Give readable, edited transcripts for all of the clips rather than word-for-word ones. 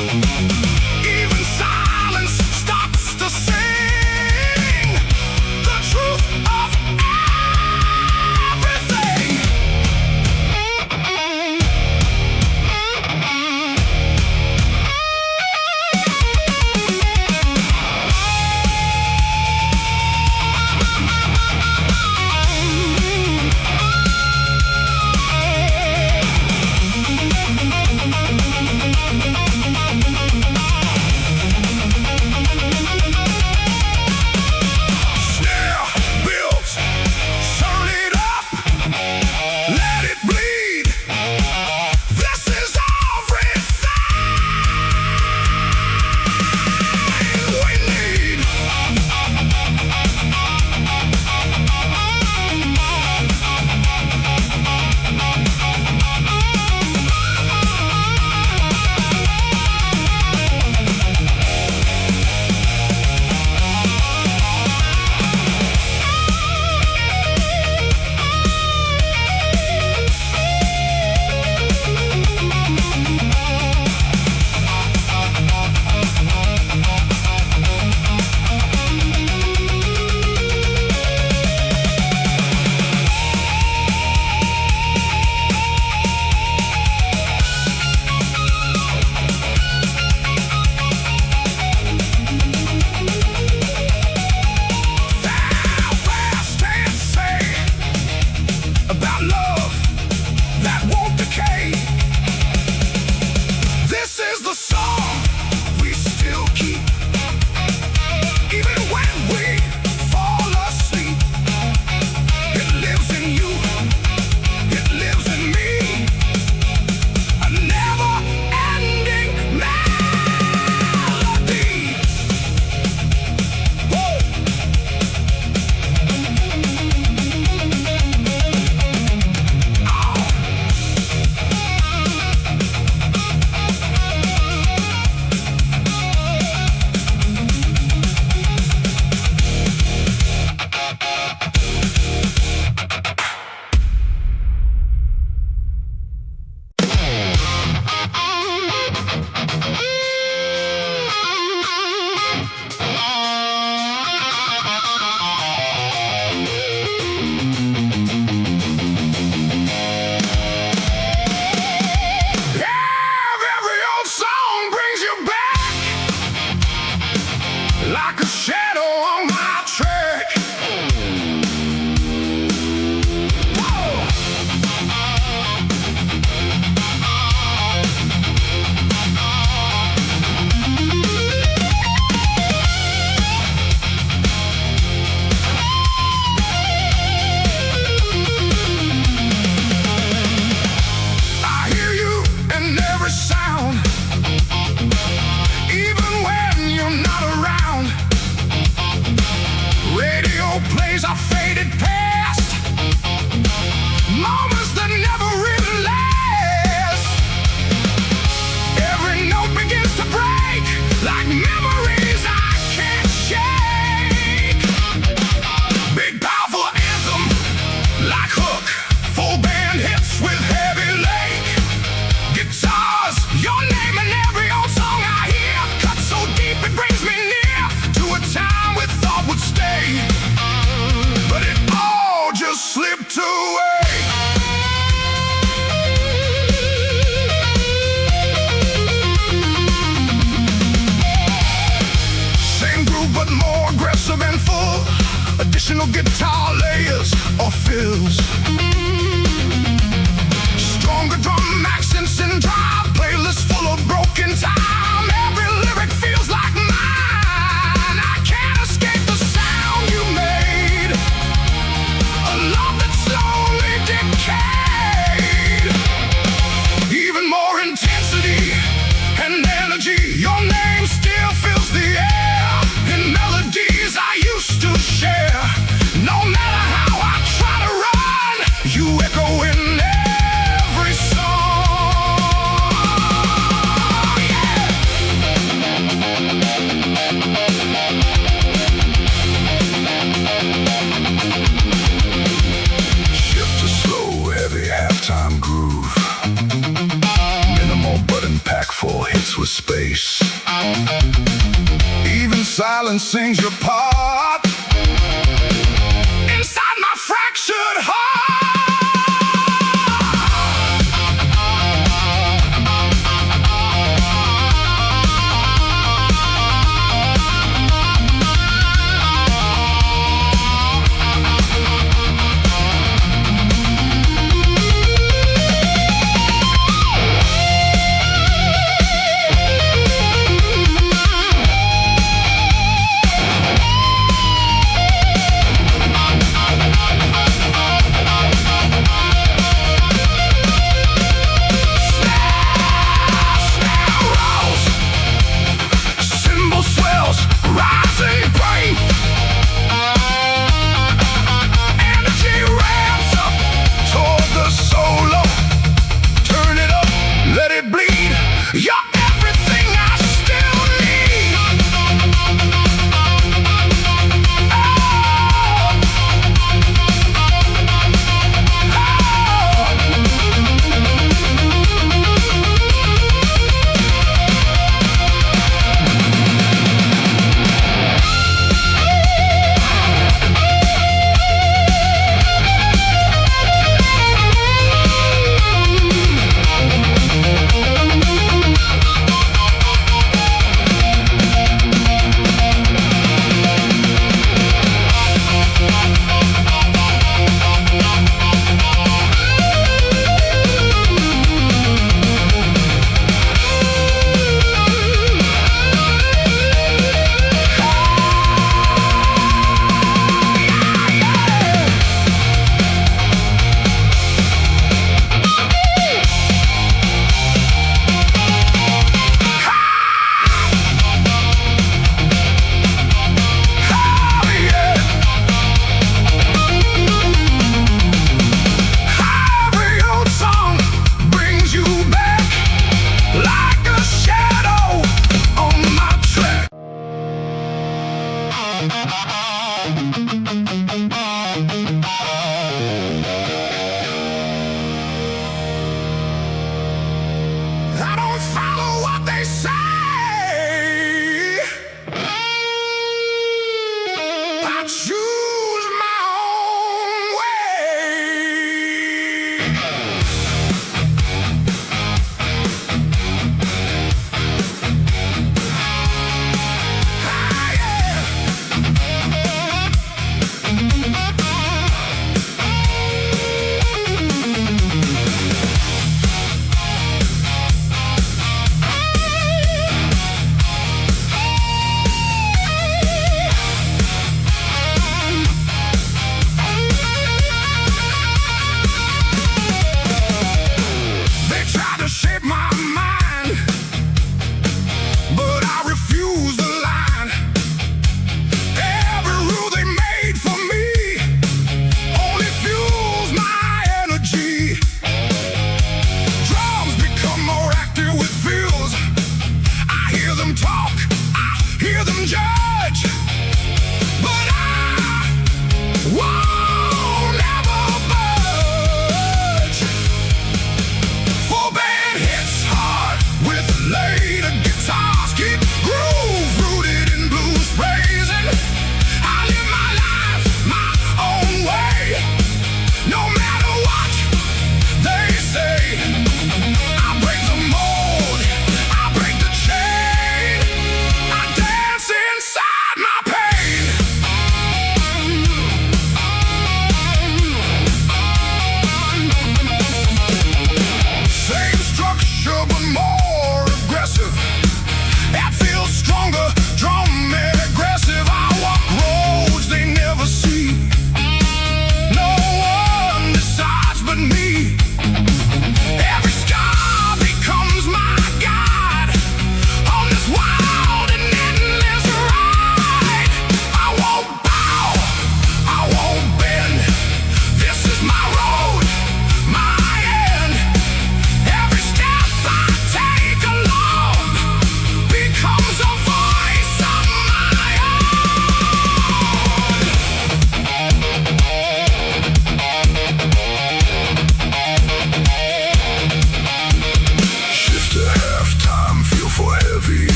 Even silence starts to sing the truth of everything. Snare builds, turn it up, let it bleed. This is everything we need. Fast and say about love that won't decay. This is the song we still keep, even when we fall asleep. It lives in you, it lives in me. A never-ending melody. Woo! Every old song brings you back like a shadow on my track. Whoa! I hear you in every sound, even when you're not around. Radio plays our faded past, moments that never really last. Every note begins to break like memories I can't shake. Big powerful anthem like Hook, full band hits with heavy lake. Guitars, your name in every old song I hear, cut so deep it brings me near to a time we thought would stay, but it all just slipped away. Same groove but more aggressive and full, additional guitar layers or fills. Stronger drum accents and drive, playlist full of broken time. Every lyric feels like mine. I can't escape the sound you made, a love that slowly decayed. Even more intensity and energy, your name still fills the air in melodies I used to share. No matter how I try to run, you echo in every song. mess with space. Even silence sings your part inside my fractured heart.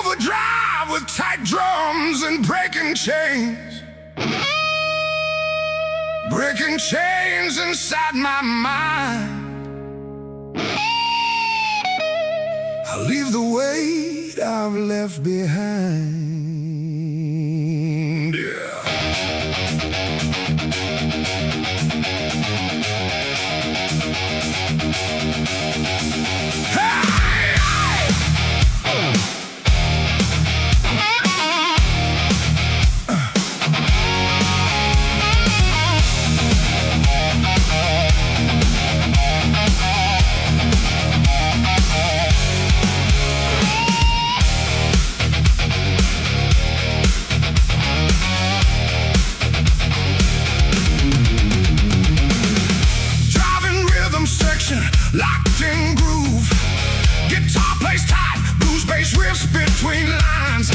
overdrive with tight drums and breaking chains. Breaking chains inside my mind. I leave the weight I've left behind. Yeah. Locked in groove, guitar plays tight, blues bass riffs between lines.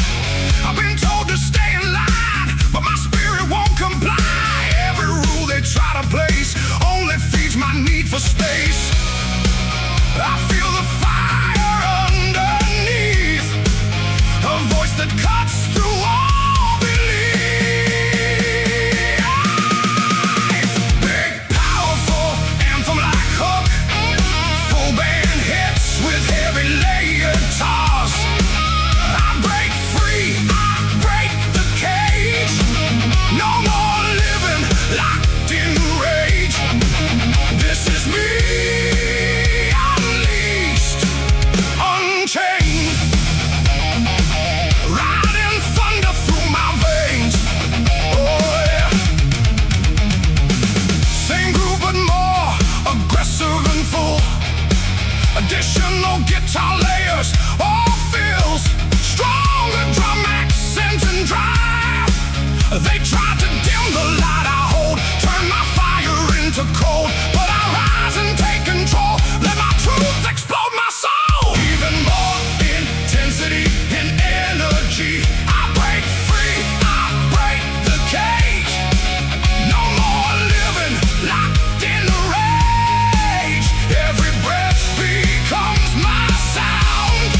I've been told to stay in line, but my spirit won't comply. Every rule they try to place only feeds my need for space. I feel the fire underneath, a voice that cuts through all belief. Big, powerful anthem like hook, full band hits with heavy layered guitars. I break free, I break the cage. No more living locked in rage. This is me, unleashed, unchained, riding thunder through my veins. Oh yeah. Same groove but more aggressive and full. Additional guitar layers, all fills, stronger drum accents and drive. They tried to dim the light I hold, turn my fire into cold, but I rise and take control. Let my truth explode my soul. Even more intensity and energy. I break free, I break the cage. No more living locked in rage. Every breath becomes my sound.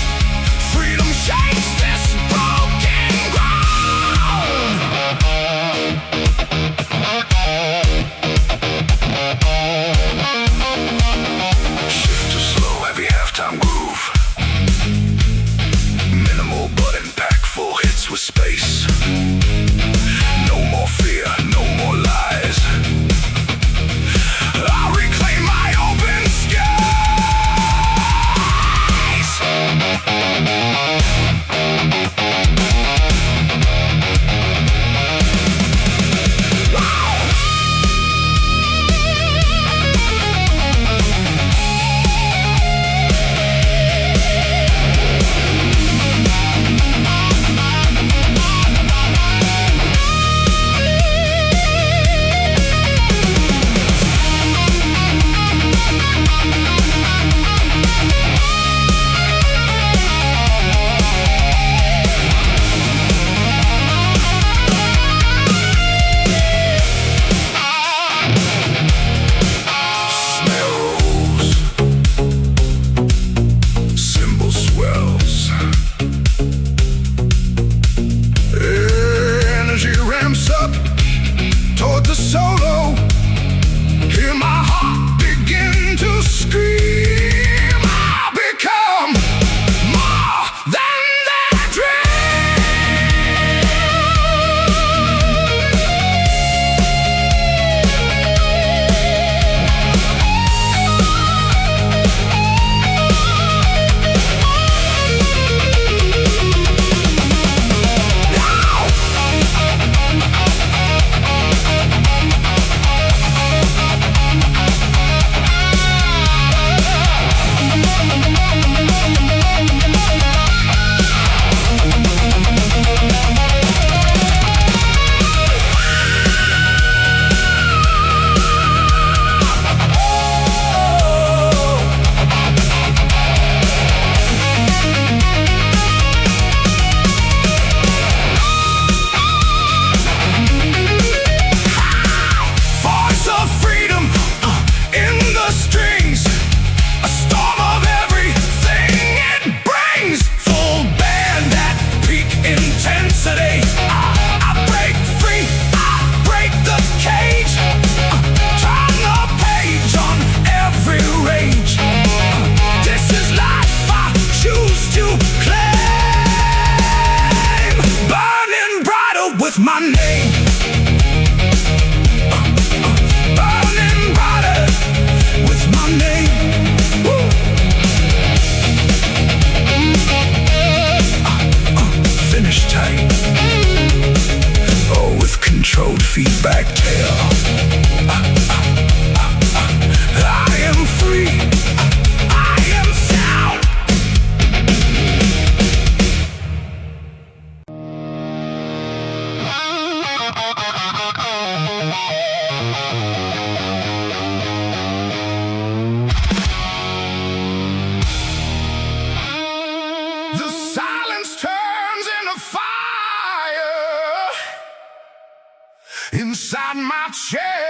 The silence turns into fire inside my chest.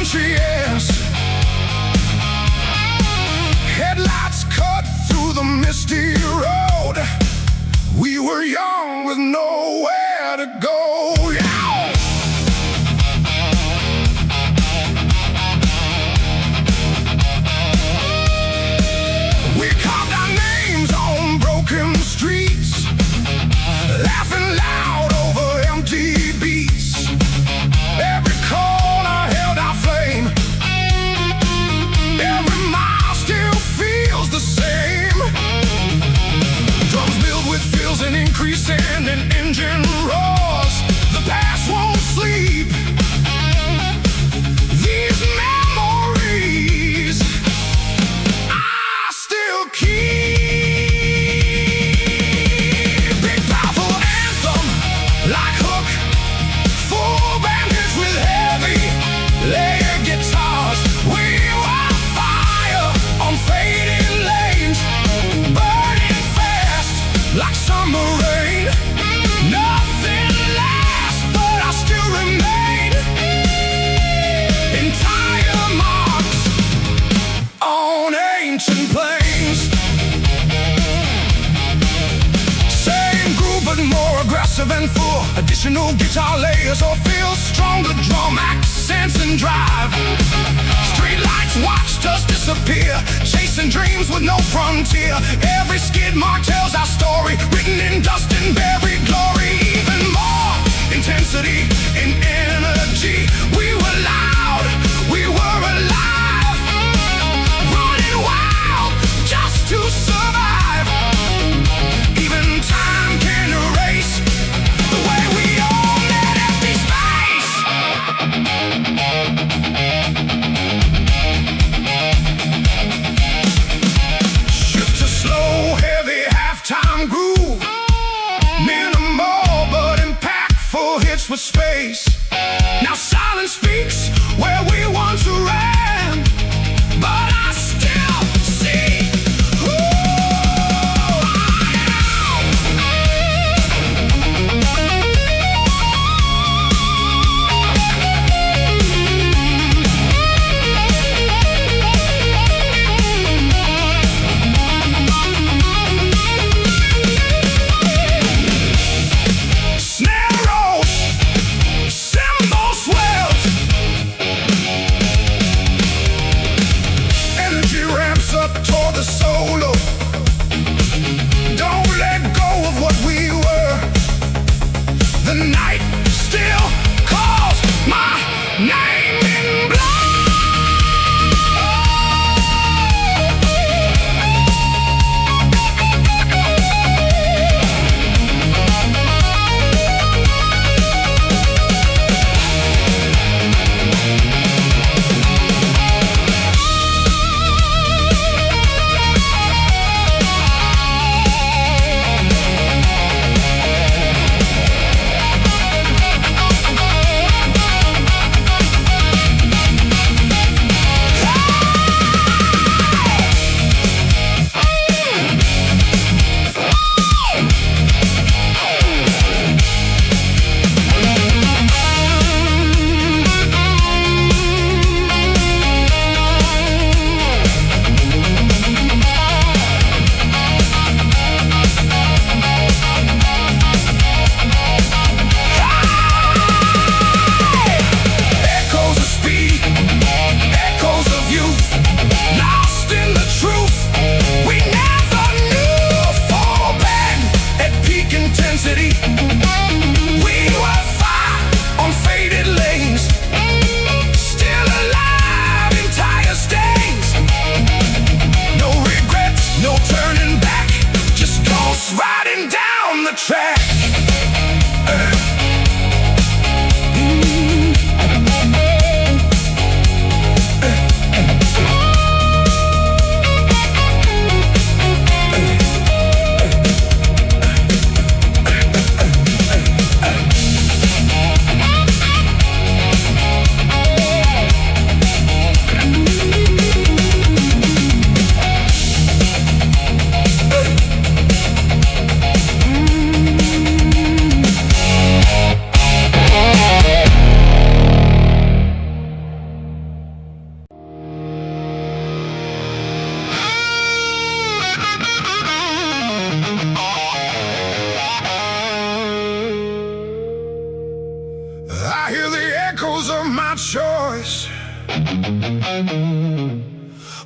country, yes. Headlights cut through the misty road. We were young with nowhere to go. Yeah. We carved our names on broken streets, laughing loud over empty beats. Every corner held our flame. Every mile still feels the same. Drums build with fills and increase and an engine roars. The past won't sleep. These memories I still keep. Big powerful anthem like hook, full bandage with heavy layered guitars. We were fire on fading lanes, burning fast like summer rain. Nothing lasts, but I still remain. Entire marks on ancient plains. Same groove but more aggressive and full. Additional guitar layers or feels stronger drum accents and drive. Streetlights watched us disappear, chasing dreams with no frontier. Every skid mark tells our story, written in dust and buried glory. Even more intensity and energy. We were loud, we were alive, running wild just to survive. Even time can erase the way we own that empty space. Shift to slow, heavy halftime groove. Minimal but impactful hits for space. Now silence speaks where we once ran, but I still see who snare rolls, cymbal swells. Energy ramps up toward the solo. Don't let go of what we were. The night still calls my name in blood. Echoes of speed, echoes of youth, lost in the truth. We never knew. Fall back at peak intensity. We were fire on faded lanes, still alive in tire stains. No regrets, no turning back, just ghosts riding down the track.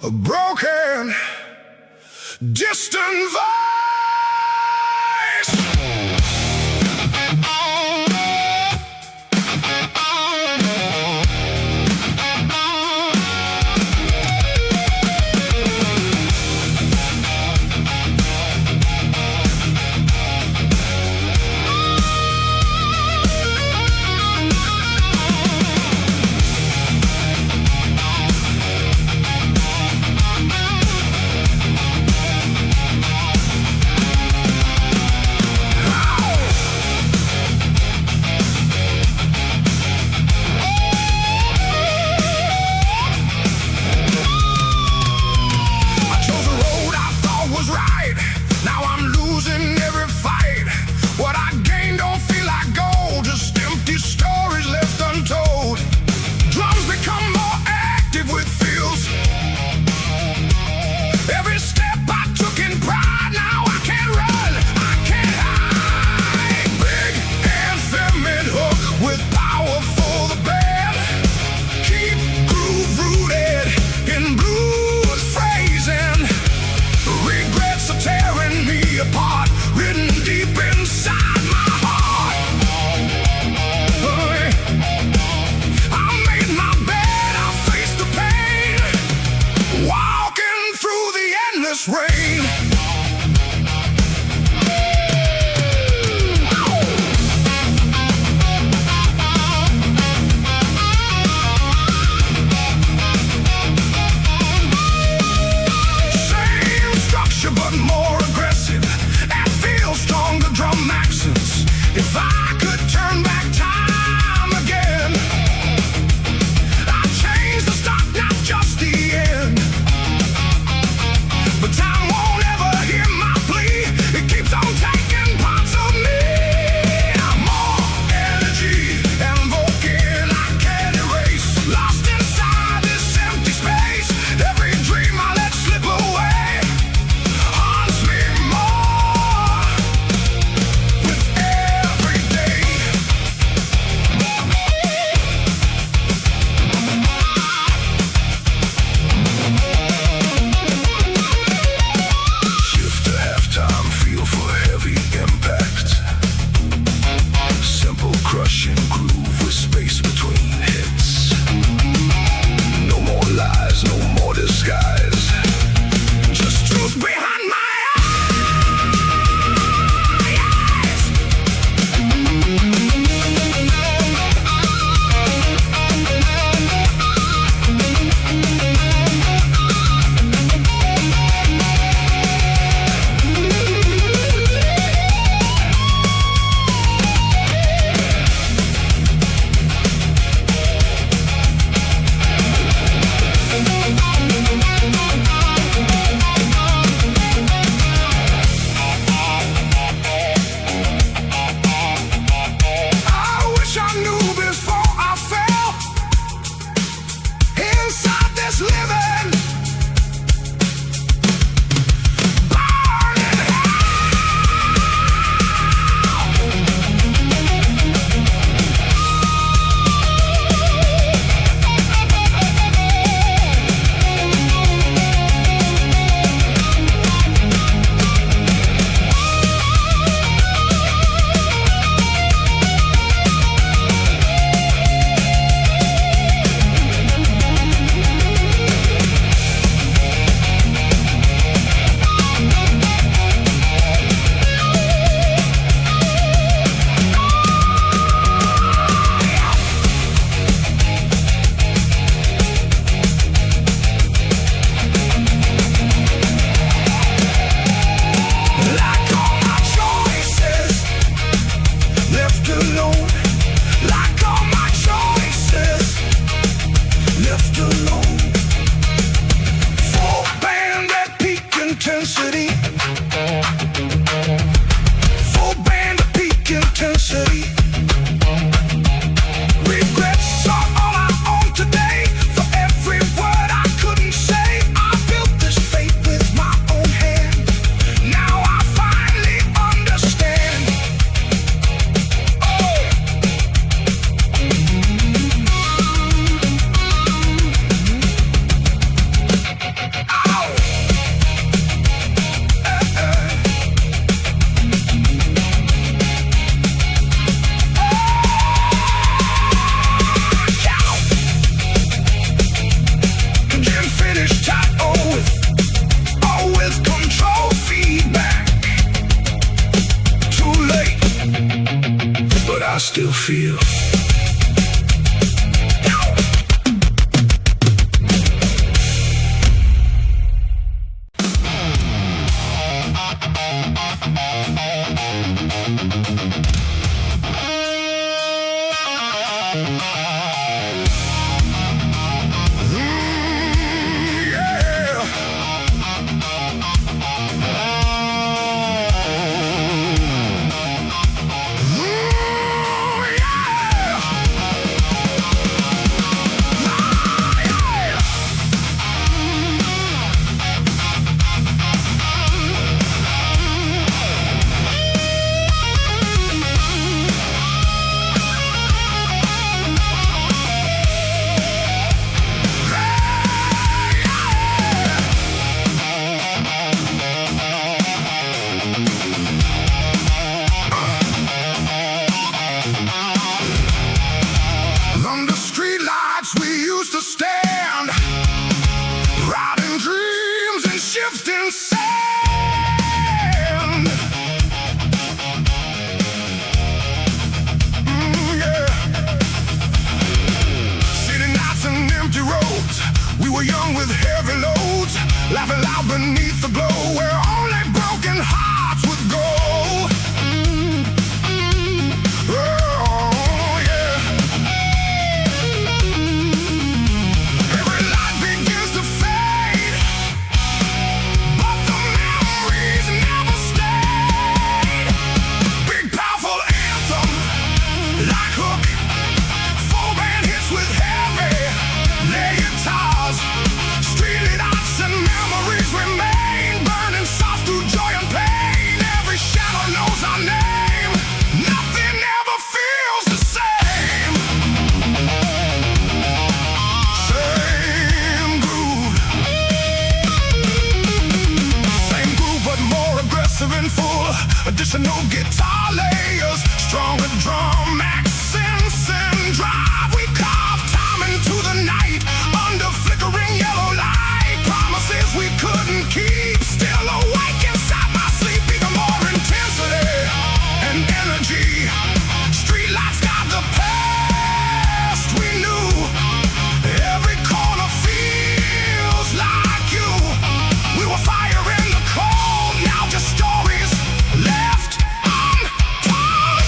A broken, distant voice. Rain. Same structure but more aggressive. I feel stronger drum accents. If I could turn back time again, I'd change the start, not just the end. But time won't ever hear my plea. It keeps on taking parts of me. More energy and vocal I can't erase. Lost inside this empty space. Every dream I let slip away haunts me more with every day. Shift to halftime, feel for heavy impact. Simple crushing groove with space between hits. No more lies, no more disguise. Just truth behind my eyes. I wish I knew before I fell inside this living, burning like all my choices left alone. Like all my choices left alone. Full band at peak intensity. Full band at peak intensity. Regrets are all I own today. For every word I couldn't say, I built this fate with my own hand. Now I finally understand. Oh. still feel. Young with heavy loads, laughing loud beneath the glow, where only broken hearts would go. Oh, yeah. Every light begins to fade, but the memories never stayed. Big powerful anthem, like hook, full band hits with heavy lead guitars. Streetlit arts and memories remain, burning soft through joy and pain. Every shadow knows our name. Nothing ever feels the same. Same groove, but more aggressive and full. Additional guitar layers, stronger drum accents and drive. We carve time into the night under flickering yellow light. Promises we couldn't keep, still awake inside my sleep. Even more intensity and energy. Streetlights got the past we knew. Every corner feels like you. We were fire in the cold, now just stories left untold.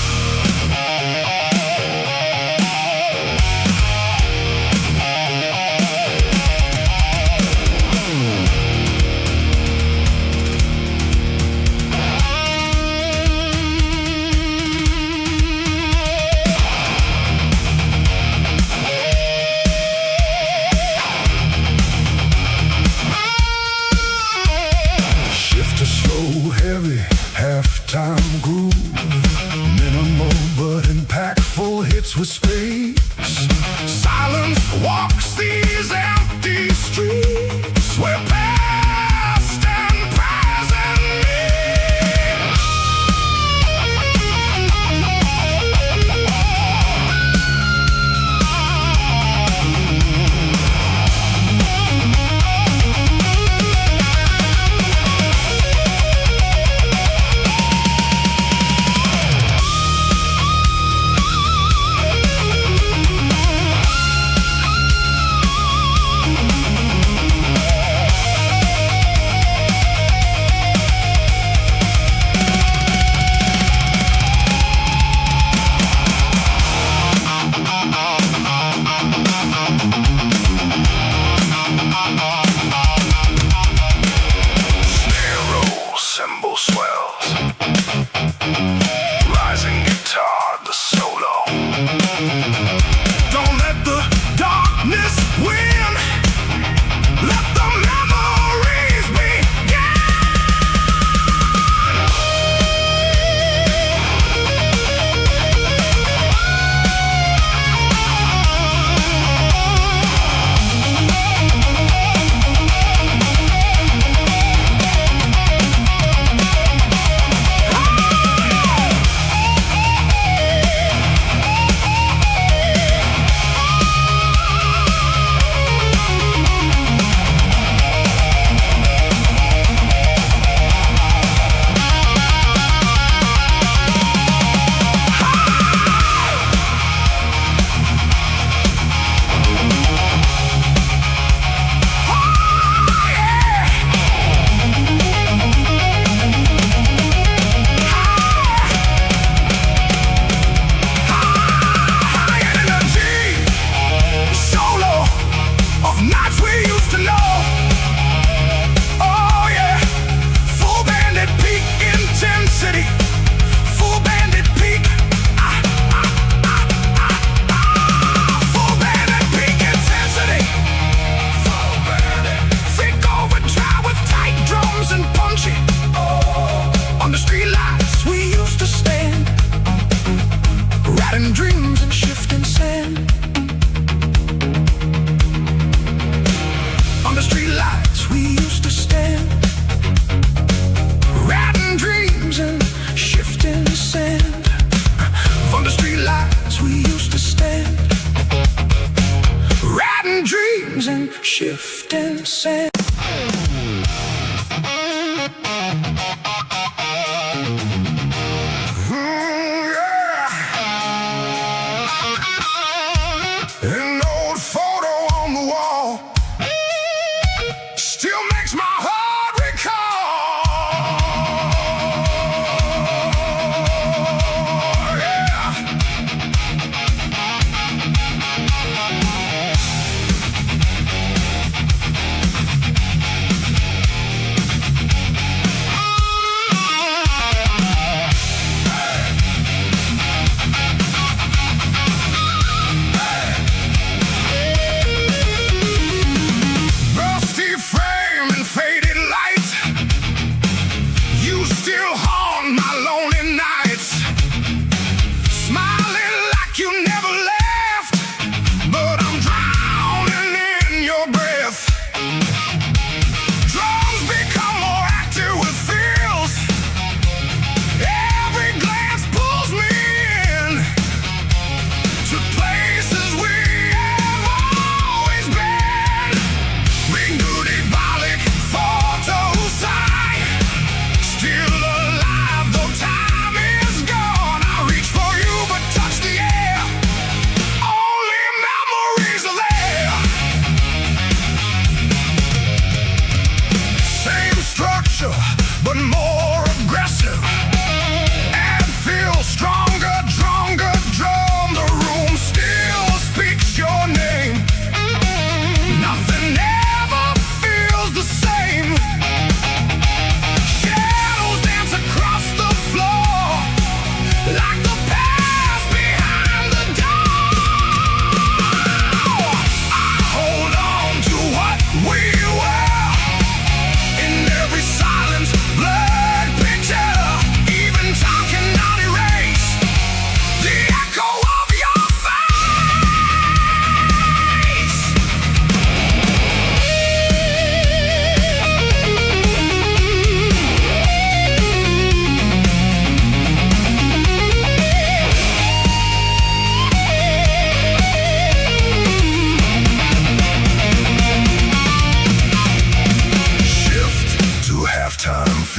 Shift to slow, heavy, halftime groove. Minimal but impactful hits with space. Silence walks these empty streets where past and present meet.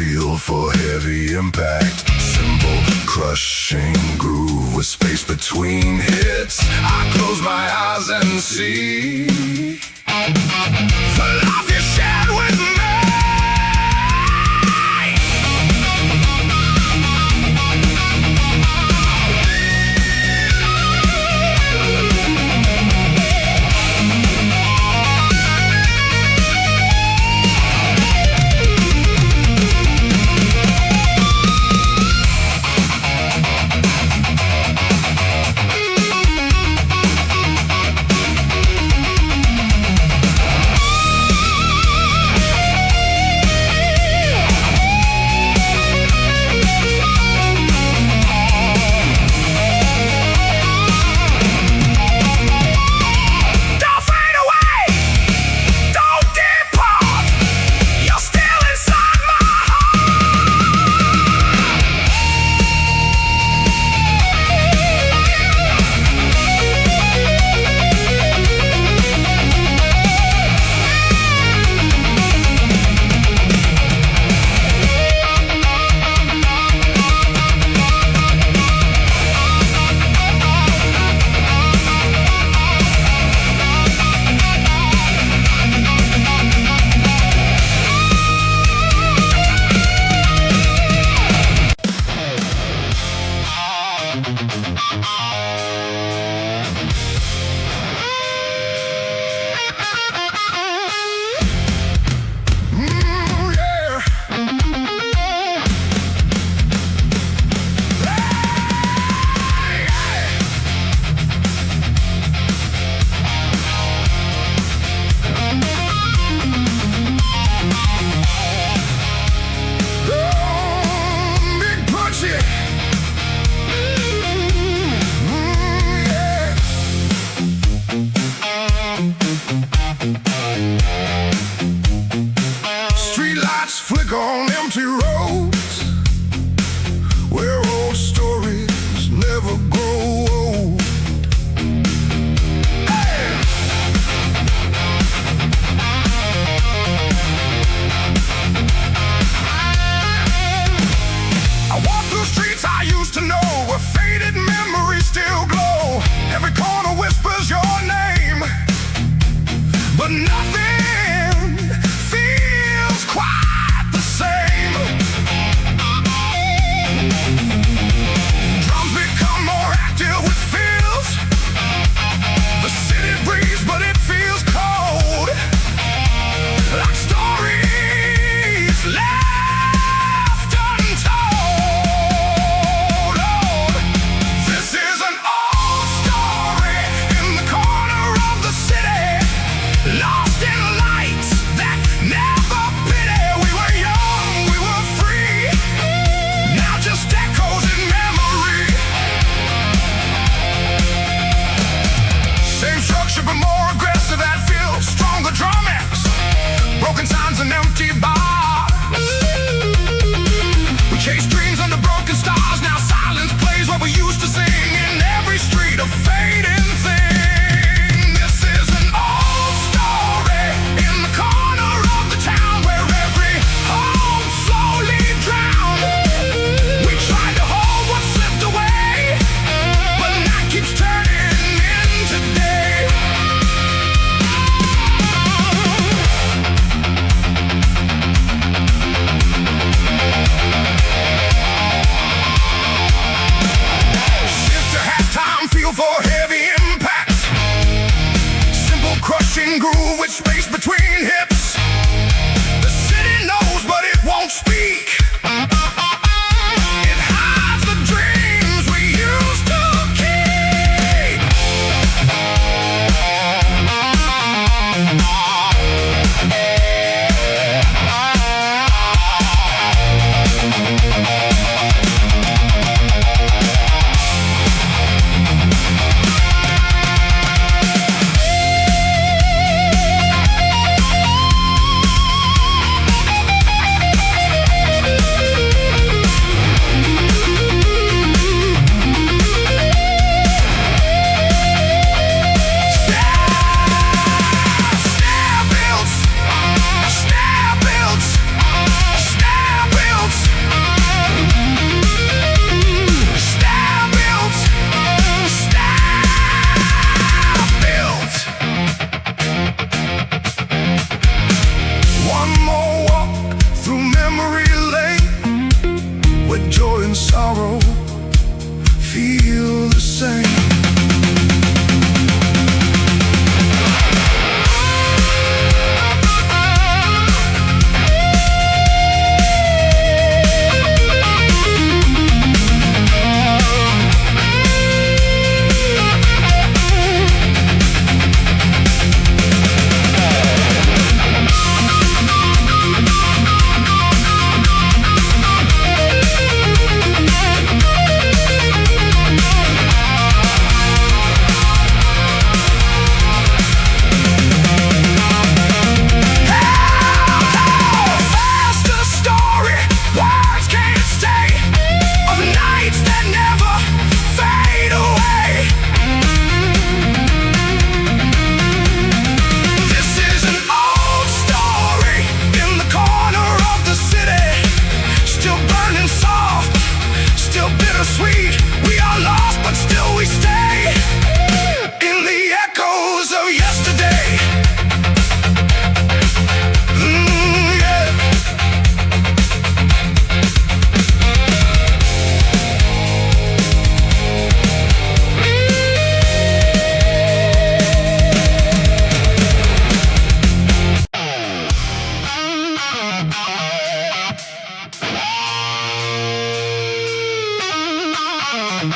feel for heavy impact. Simple, crushing groove with space between hits. I close my eyes and see the life you shared with me. Flicker on empty roads where old stories never grow old. Hey! I walk through streets I used to know where faded memories still glow. Every corner whispers your name, but nothing feels quite same. Drums become more active with feels. The city breathes, but it feels cold, like stories left untold. Oh, this is an old story in the corner of the city, lost in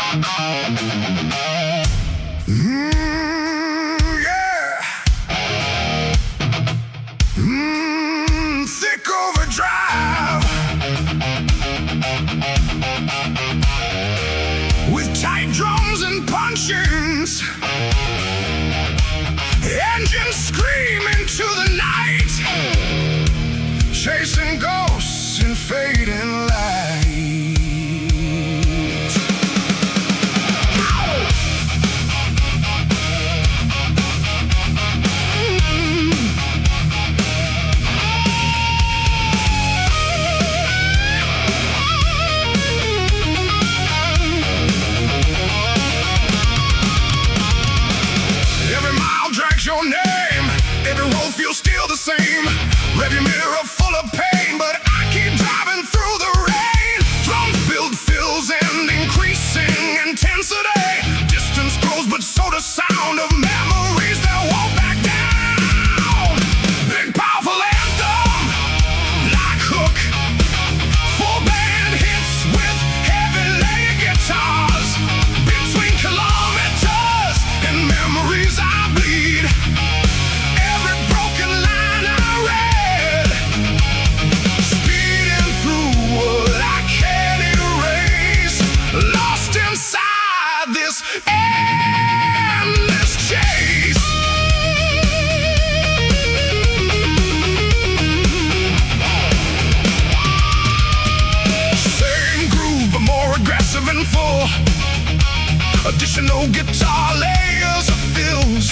Yeah. Thick overdrive with tight drums and punchings, engines scream into the night, chasing ghosts in fading light. Your name, every road feels still the same. Rearview mirror full of pain, but I keep driving through the rain. Drums build fills and increasing intensity. Distance grows, but so does sound of memories that won't back down. Big powerful anthem, like hook, full band hits with heavy layer guitars. Between kilometers and memories I bleed. Every broken line I read, speeding through what I can't erase, lost inside this endless chase. Same groove, but more aggressive and full. Additional guitar layers of fills,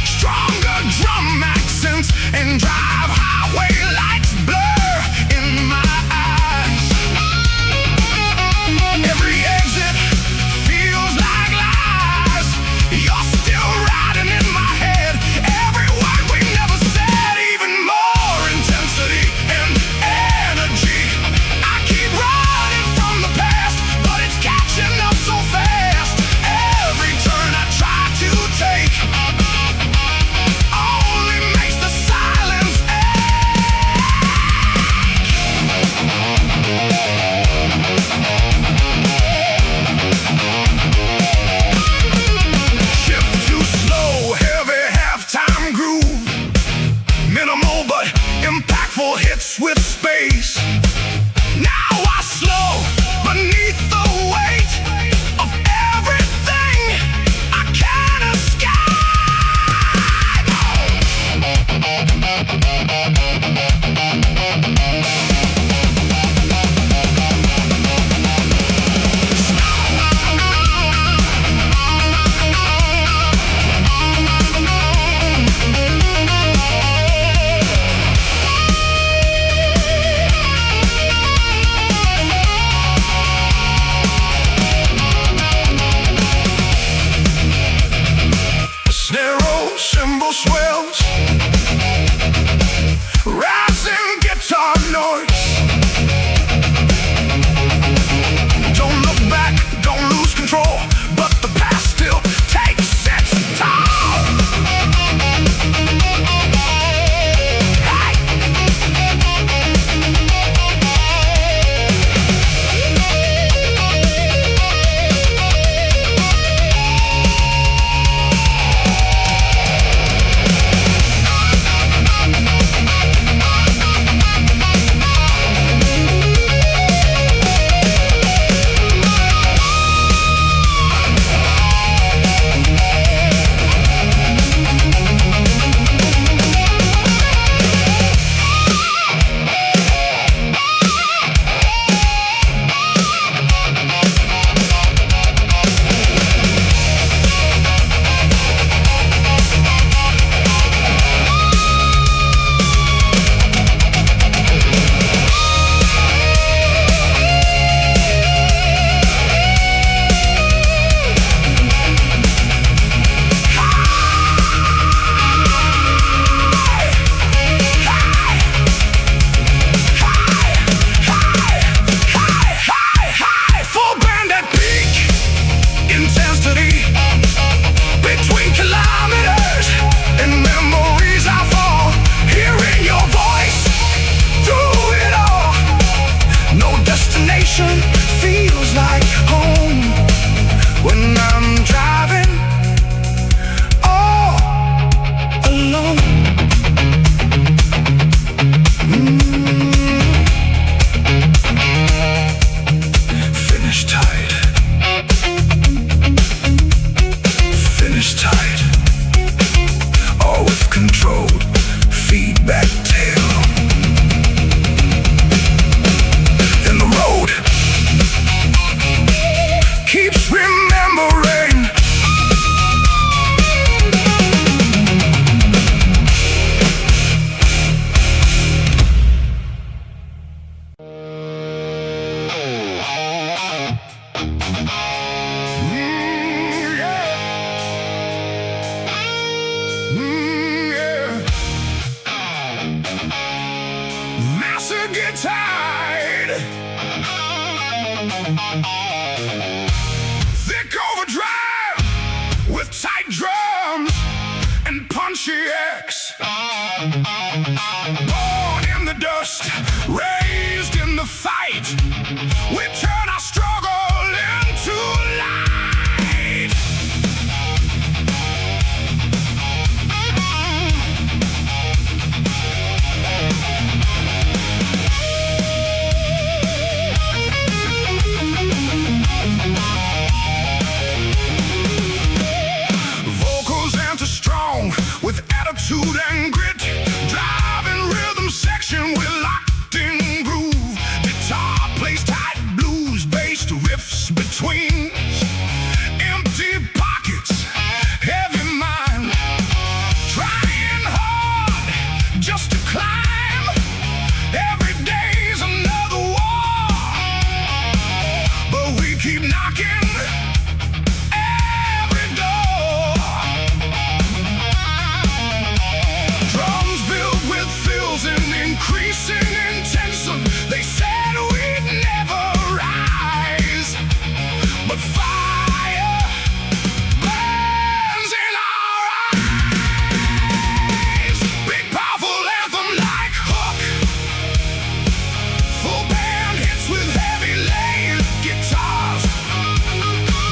stronger drum accents, and drive highway lights blur in my eyes. Every exit feels like lies. You're still riding in my head. Every word we never said, even more intensity and energy. I keep running from the past, but it's catching up so fast. Every turn I try to take only makes the silence shift too slow, heavy halftime groove. Minimal but impactful hits with space. Now I slow beneath the weight of everything I can't escape. Snare roll, cymbal swells, rising guitar noise. Don't look back, don't lose control, but the past still takes its toll. Hey! feels like home. Thick overdrive with tight drums and punchy X. Born in the dust, raised in the fight, we turn our struggle into light. With attitude and grit, driving rhythm section, we're locked in groove. Guitar plays tight blues, bass to riffs between. Empty pockets, heavy mind, trying hard just to climb. Every day's another war, but we keep knocking. Increasing intention, they said we'd never rise, but fire burns in our eyes. Big powerful anthem like Hook, full band hits with heavy laid guitars.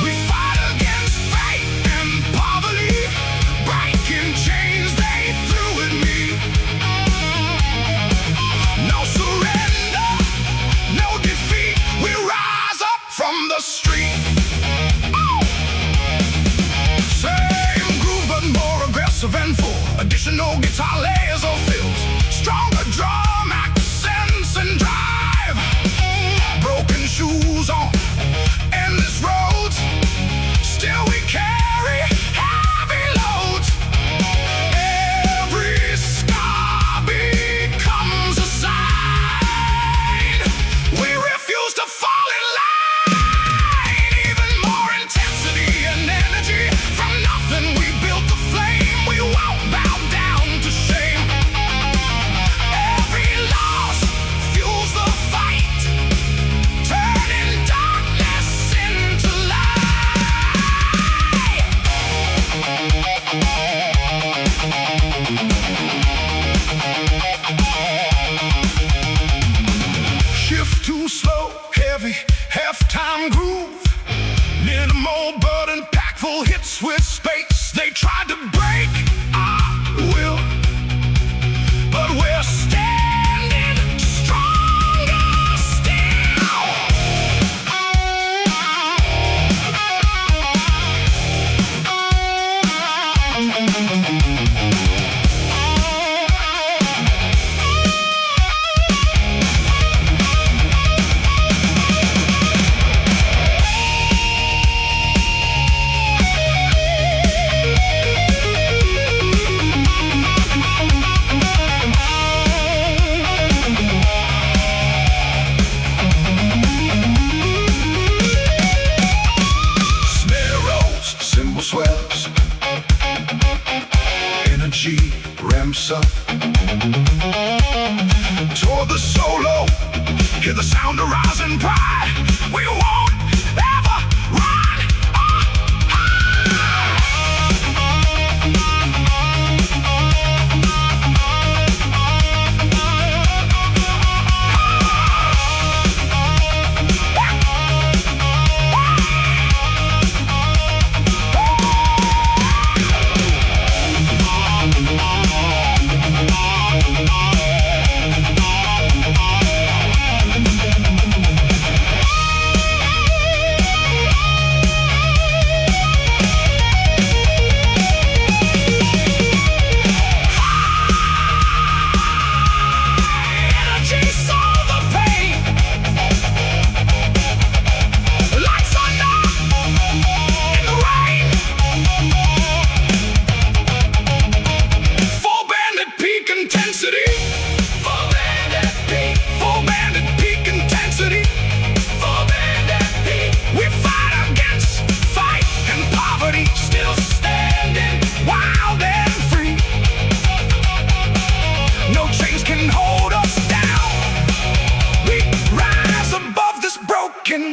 We fight against fate and poverty, breaking chains they threw at me. No surrender, no defeat, we rise up from the street. Oh! Same groove but more aggressive and full. Additional guitar layers or fills, stronger drum accents and drive. Broken shoes on endless roads, still we carry heavy loads. Every scar becomes a sign. We refuse to fall in line. Even more intensity and energy. From nothing we built the flame. We won't bow down to shame. Every loss fuels the fight, turning darkness into light. Shift too slow, heavy, half-time groove. Minimal but impactful hits with space. They tried to break our will, but we're standing stronger still. Snare rolls, cymbal swells, energy ramps up. Toward the solo, hear the sound of rising pride. We won't ever run or hide.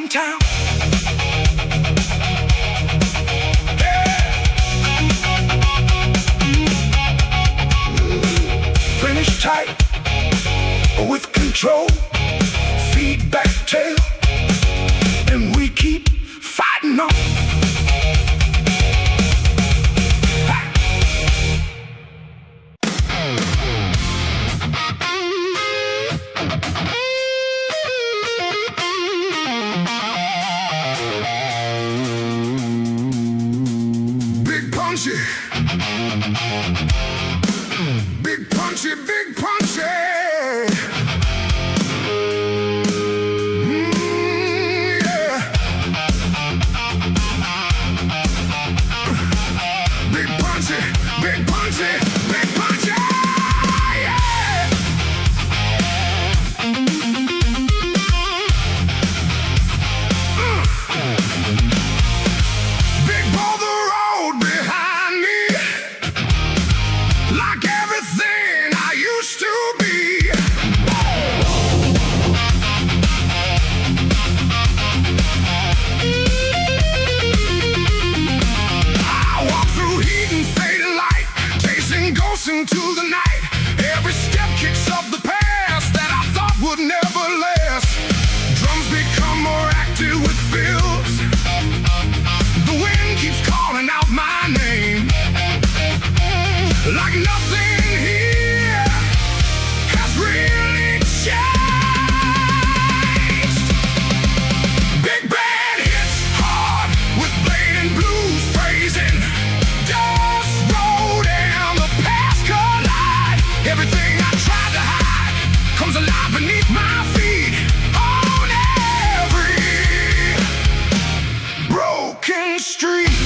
in town. Yeah. Finish tight with control, feedback tail, and we keep fighting on. Big punchy, big punchy, big punchy. Yeah. Big punchy, big punchy, big punchy. Yeah. Big boulder road behind me, like everything I used to be. I walk through heat and fading light, chasing ghosts into the night. Every step kicks up the past that I thought would never last. Drums become more active with fills. The wind keeps calling out my name, like nothing here has really changed. Big band hits hard with blade and blues phrasing. Dust road and the past collide. Everything I tried to hide comes alive beneath my feet. On every broken street.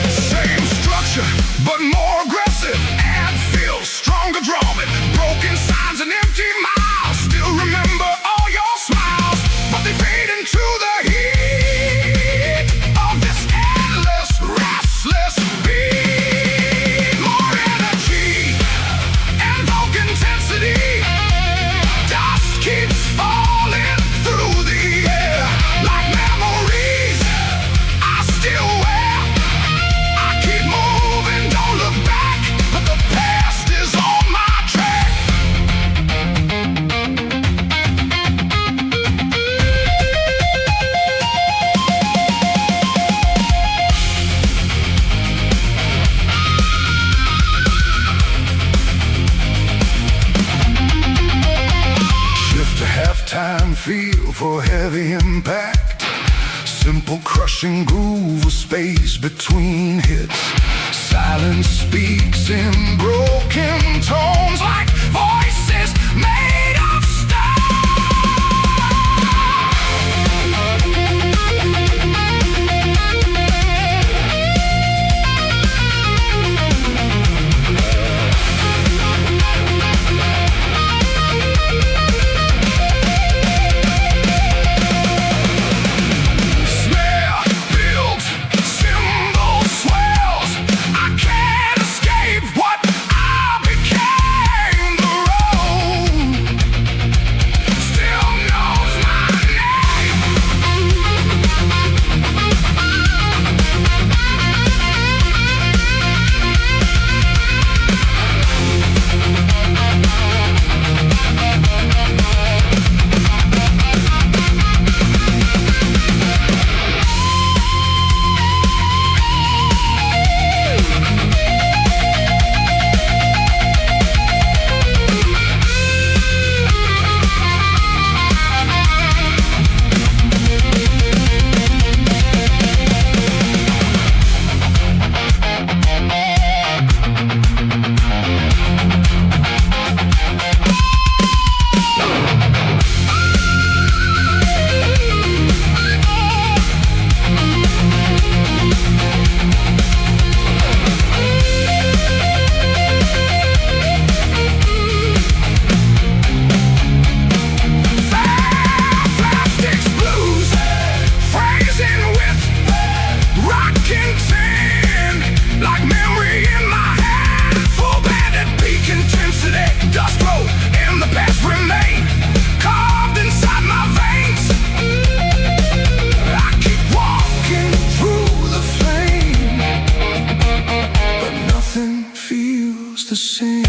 Same structure, but more aggressive. Add feel, stronger drawing. Broken signs and empty miles. Still remember all your smiles, but they fade into the heat of this endless, restless beat. More energy and vocal intensity. Dust keeps falling through the air like memories I still wear. I keep moving, don't look back, but the past is on my track. Shift to halftime feel for heavy impact. Simple crushing groove with space between hits. Silence speaks in broken tones like voices made of snare builds, cymbal swells. I can't escape what I feels the same.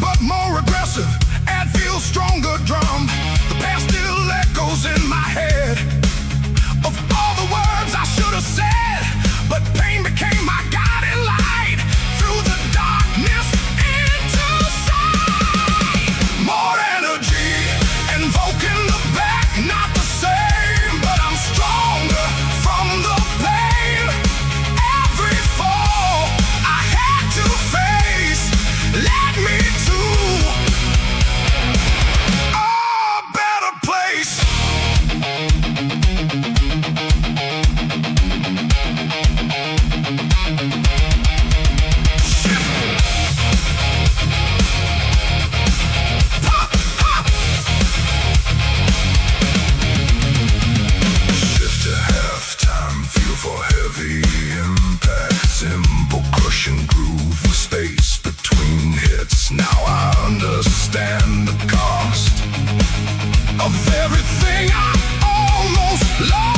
But more aggressive and feels stronger drum. The past still echoes in my head of all the words I should have said, but pain became my guiding light through the darkness into sight. More energy, invoking the back, not the same, but I'm stronger from the pain. Every fall I had to face led me to a better place. Shift to halftime, feel for heavy impact, symbol crushing groove with space between hits. Now I understand the cost of everything I almost lost.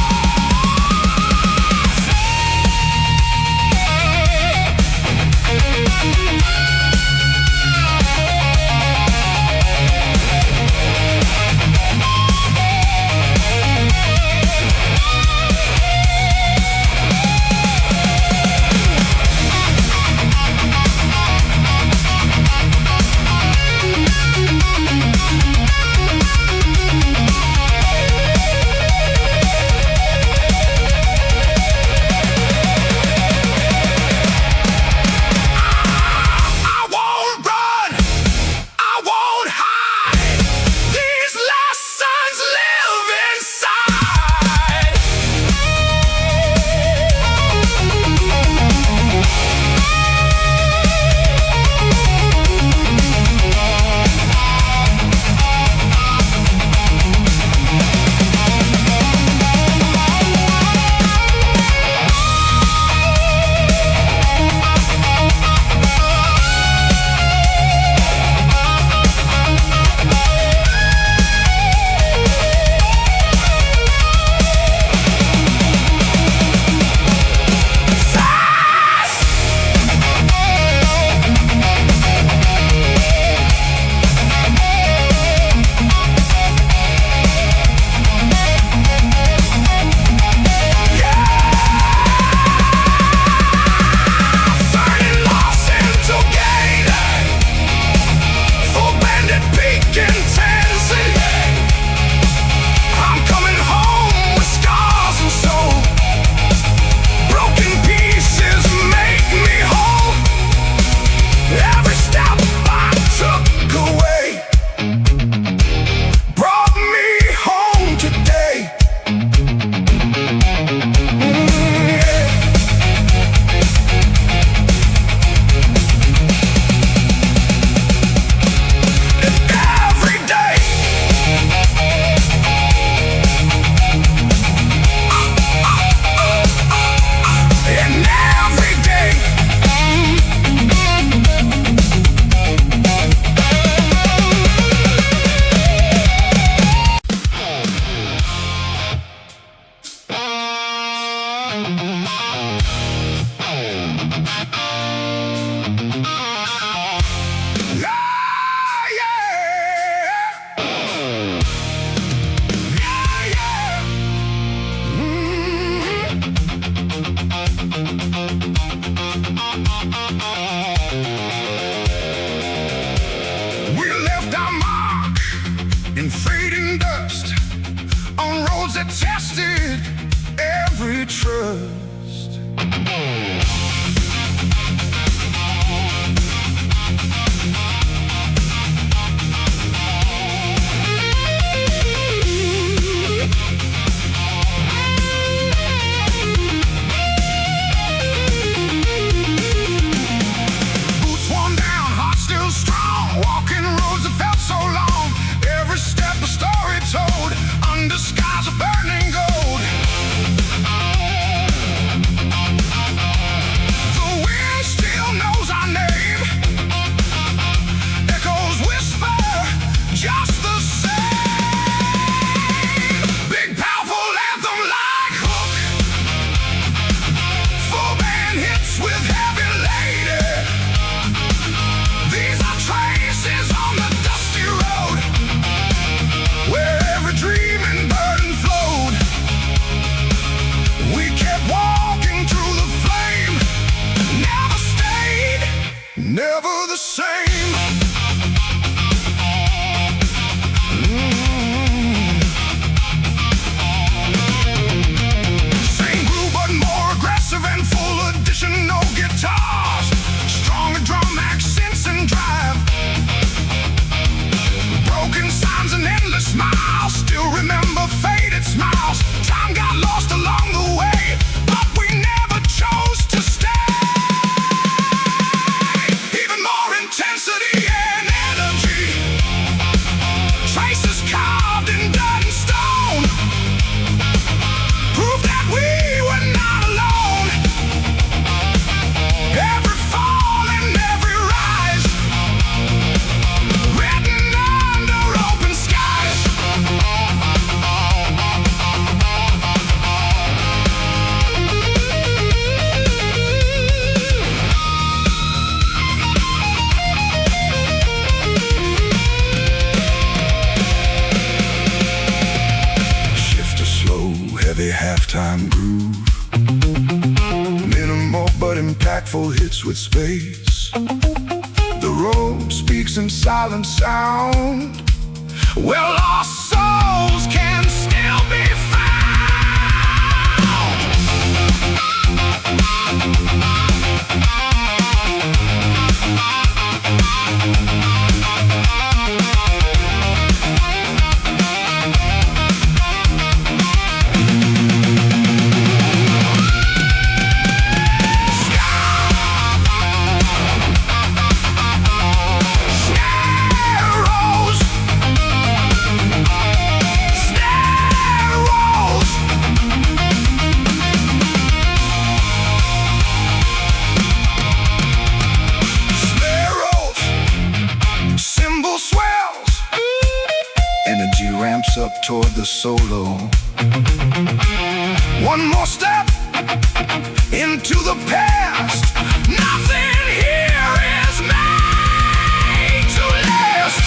halftime groove. Minimal but impactful hits with space. The road speaks in silent sound. Well, our souls can still be found. Energy ramps up toward the solo. One more step into the past. Nothing here is made to last.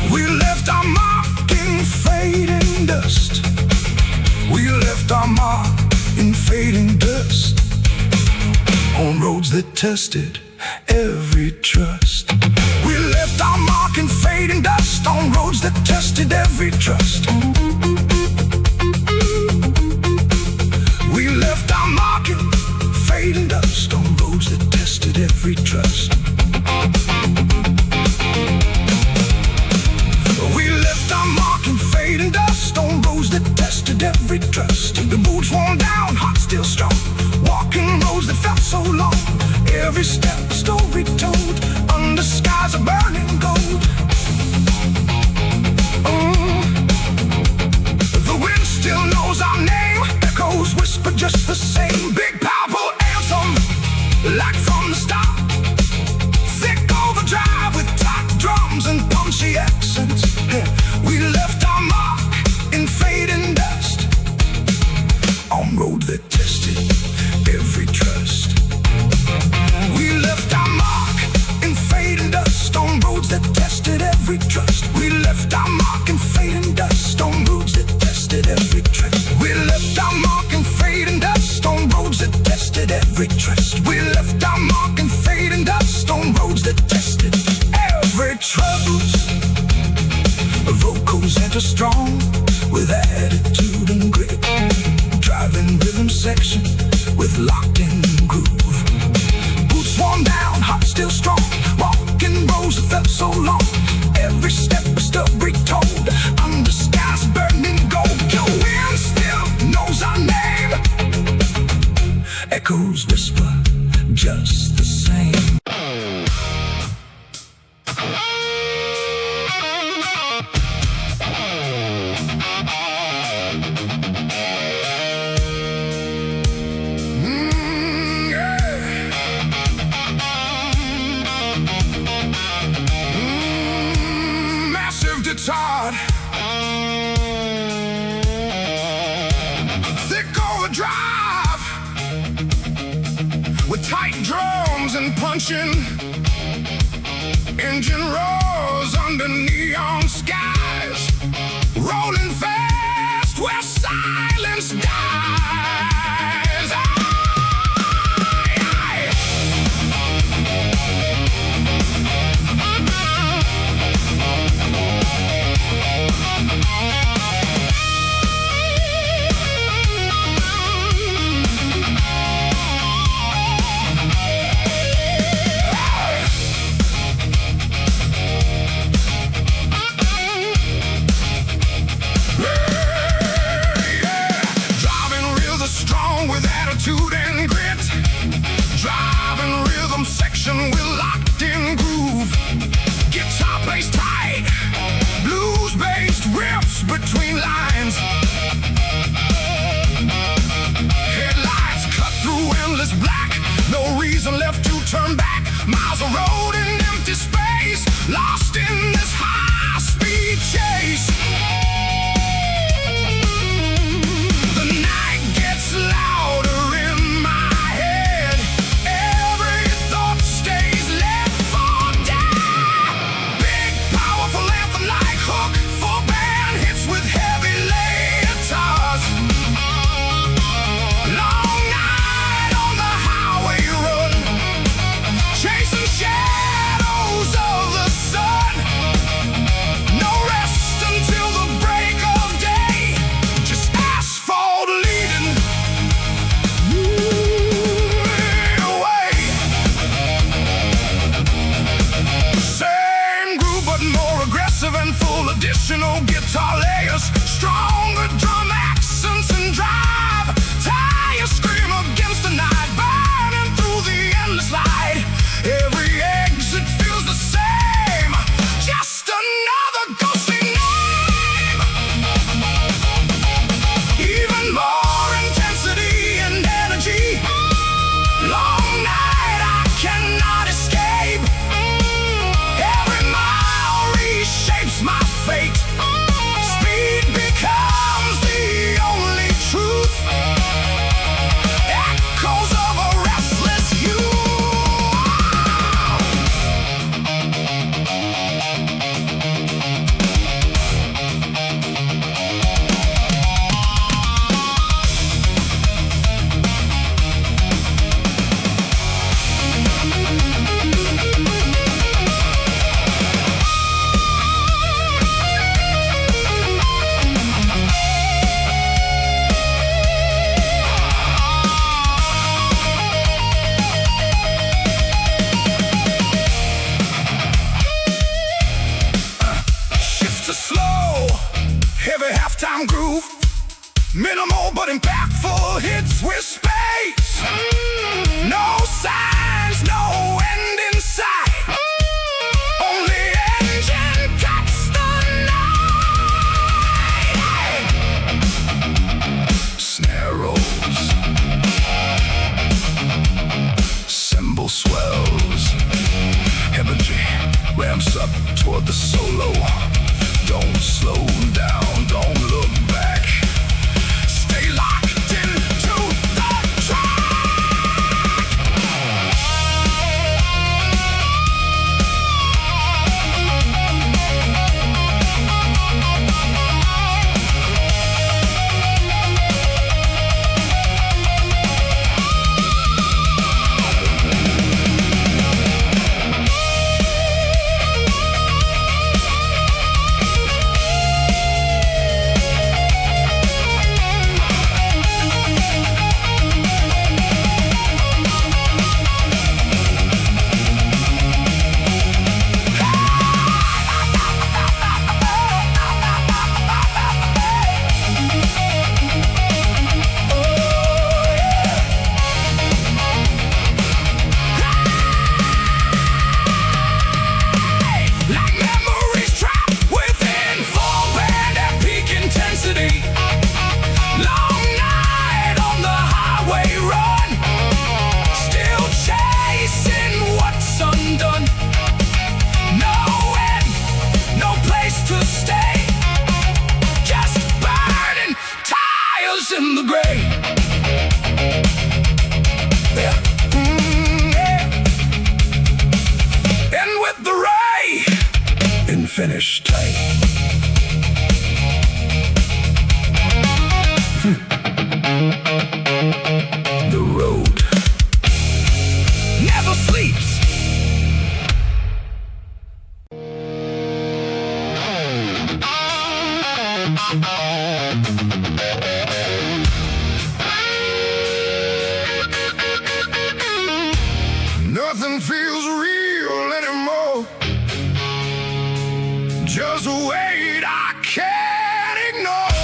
We left our mark in fading dust. We left our mark in fading dust. On roads that tested every trust. We left our mark in fading dust. On roads that tested every trust. We left our mark in fading dust. On roads that tested every trust. Fading dust on roads that tested every trust. The boots worn down, heart still strong. Walking roads that felt so long. Every step a story told. Under skies of burning gold. The wind still knows our name. Echoes whisper just the same. Big powerful anthem, like from the start. Thick overdrive with tight drums and punchy accents. We left our mark in fading dust. On road that tested every trust. We left our mark in fading dust. On roads that tested every trust. We left our mark in fading dust. On roads that tested every trust. We left our mark in fading dust. On roads that tested every trust. We left our mark in fading dust. On roads that tested every trust. Vocals enter strong with attitude and grit. Driving rhythm section with locked-in groove. Boots worn down, heart still strong. Walking roads that felt so long. Every step a story told. Under skies burning gold. The wind still knows our name. Echoes whisper just the same. Hard. Thick overdrive with tight drums and punching. Engine roars under neon skies. Rolling fast where silence dies. with attitude and grit. Driving rhythm section with locked in groove. Guitar plays tight, blues-based riffs between lines. Headlights cut through endless black, no reason left to turn back. Miles of road in empty space, lost in this high-speed chase. The night gets louder in my head, every thought stays left for dead. Big, powerful anthem-like hook, full band hits with heavy guitars. Long night on the highway run, chasing shadows of the sun. No rest until the break of day, just asphalt leading away. Same groove but more aggressive and full, additional guitar layers, stronger drum accents and drive. Tires scream against the night, burning through the endless light. Every exit feels the same, just another ghostly name. Even more intensity and energy. Long night I cannot escape. Every mile reshapes my fate. Speed becomes the only truth. Echoes of a restless youth. Shift to slow, heavy halftime groove. Minimal but impactful hits with space. No signs, no end in sight. Only engine cuts the night. Snare rolls, cymbal swells. Imagery ramps up toward the solo. Don't slow down, don't look back. Stay locked into the track. Like memories trapped within full band at peak intensity. Long night on the highway run, still chasing what's undone. No end, no place to stay, just burning tires in the gray. Yeah. Yeah. And with the ray in finish tight. The road never sleeps. Nothing feels real anymore. Just wait, I can't ignore.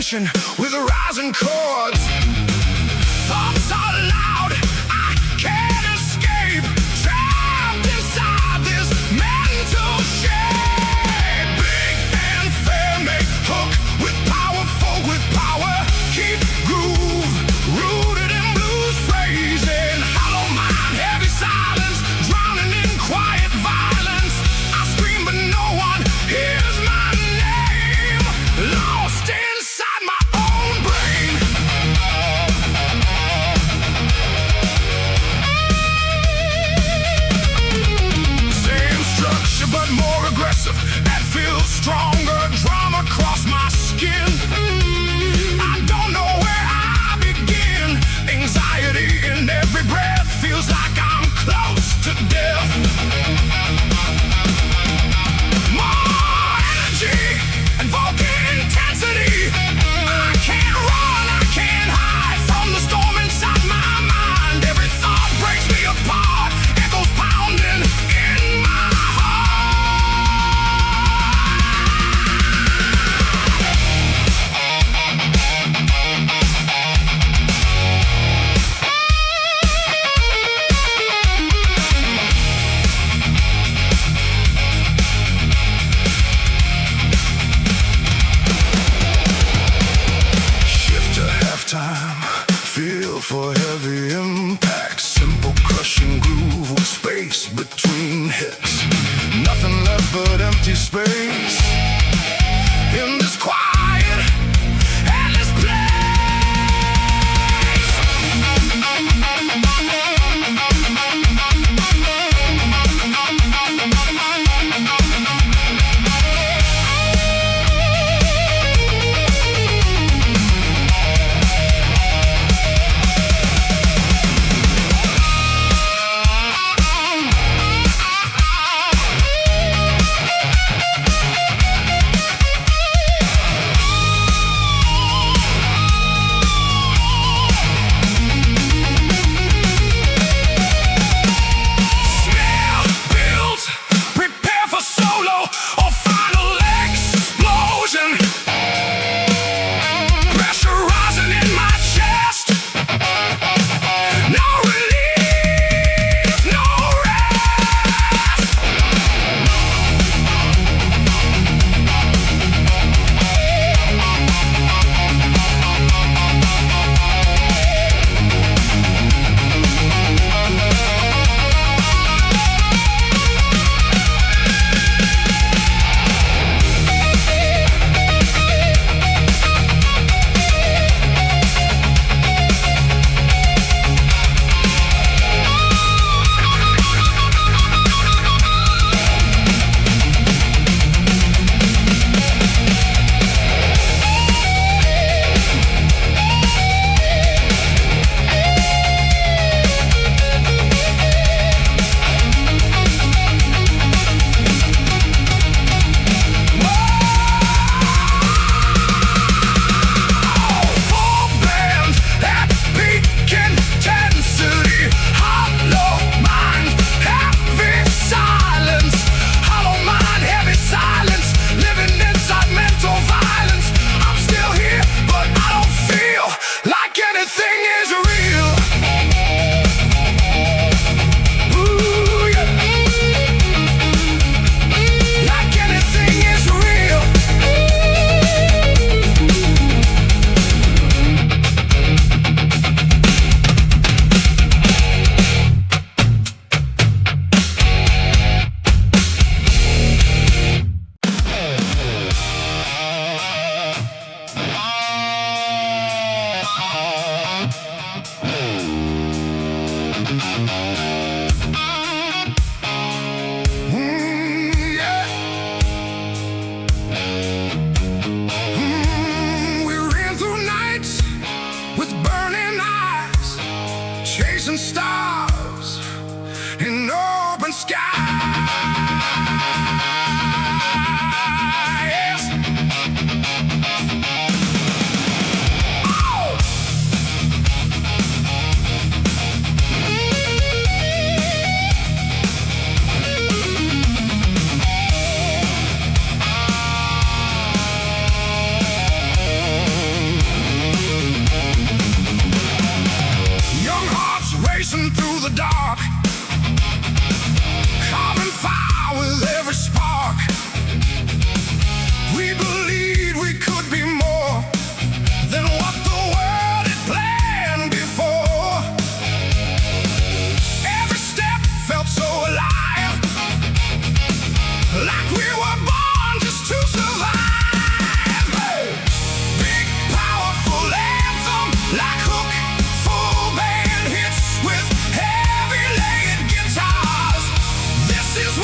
tension with rising chords. Thoughts are loud, I can't escape. Trapped inside this mental shape. Big and fair, make hook with powerful with power. Keep groove, rooted in blues phrasing. Hollow mind, heavy silence, drowning in quiet violence. I scream but no one hears my name. Lost inside my own brain. Same structure but more aggressive. That feels stronger. Drama across my skin. I don't know where I begin. Anxiety in every breath. Feels like I'm close to death. More energy and vocal intensity. I can't run, I can't hide from the storm inside my mind. Every thought breaks me apart. Echoes pounding in my shift to halftime. Feel for heavy impact. Simple crushing groove with space between hits. Nothing left but empty space in this quiet, endless place.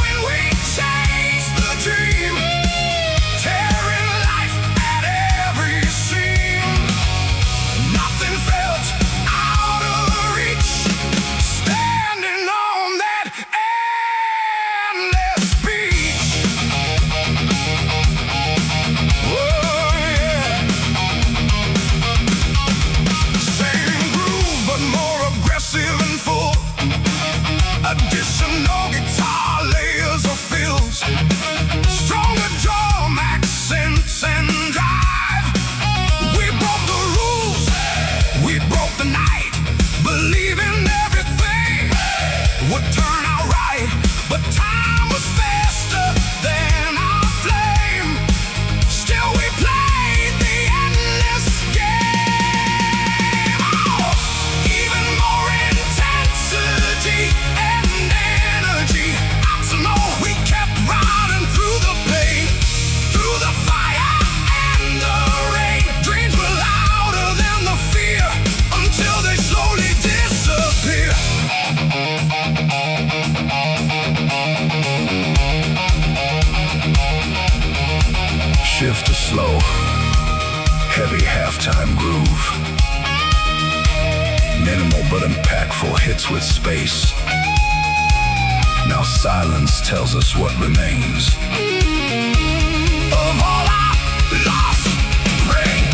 when we chase the dream, tearing life at every seam. Nothing felt out of reach, standing on that endless beach. Oh yeah. Same groove, but more aggressive and full. Additional guitar layers or fills, stronger drum accents and drive. We broke the rules, we broke the night, believing everything would turn out right. But time was faster than our flame. Still we played the endless game. Oh, even more intensity and energy. Optional, we kept riding through the pain, through the fire and the rain. Dreams were louder than the fear, until they slowly disappear. Shift to slow, heavy halftime groove. Minimal but impactful hits with space. Now silence tells us what remains of all our lost brain.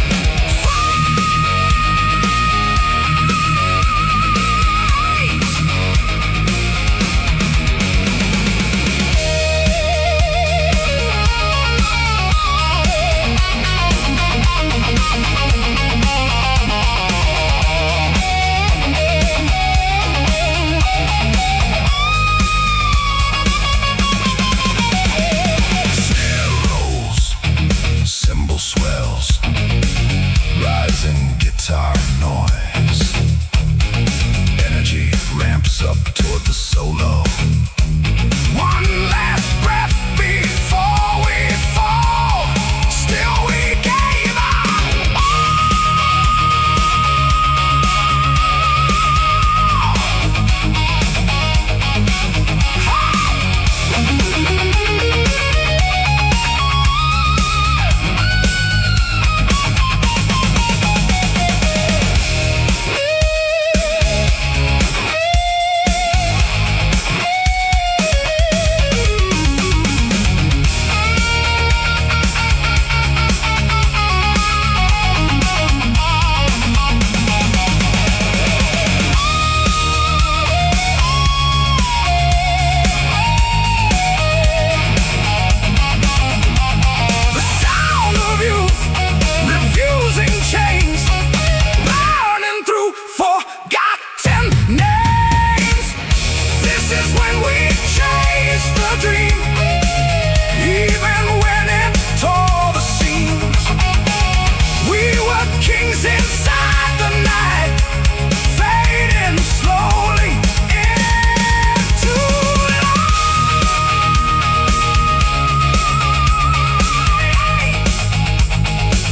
Snare rolls, cymbal swells, rising guitar noise. Energy ramps up toward the solo. One last breath before we fall. Still we gave up. The sound of youth, refusing chains, burning through forgotten names. This is when we chase the dream, even when it tore the seams. We were kings inside the night, fading slowly into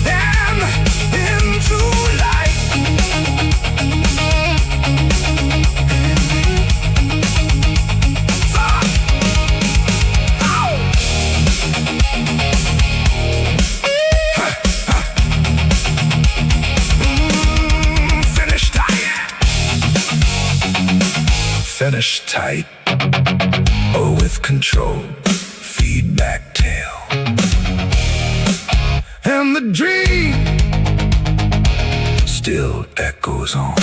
and into light. Finish tight. Finish tight, or with control, feedback tail. And the dream still echoes on.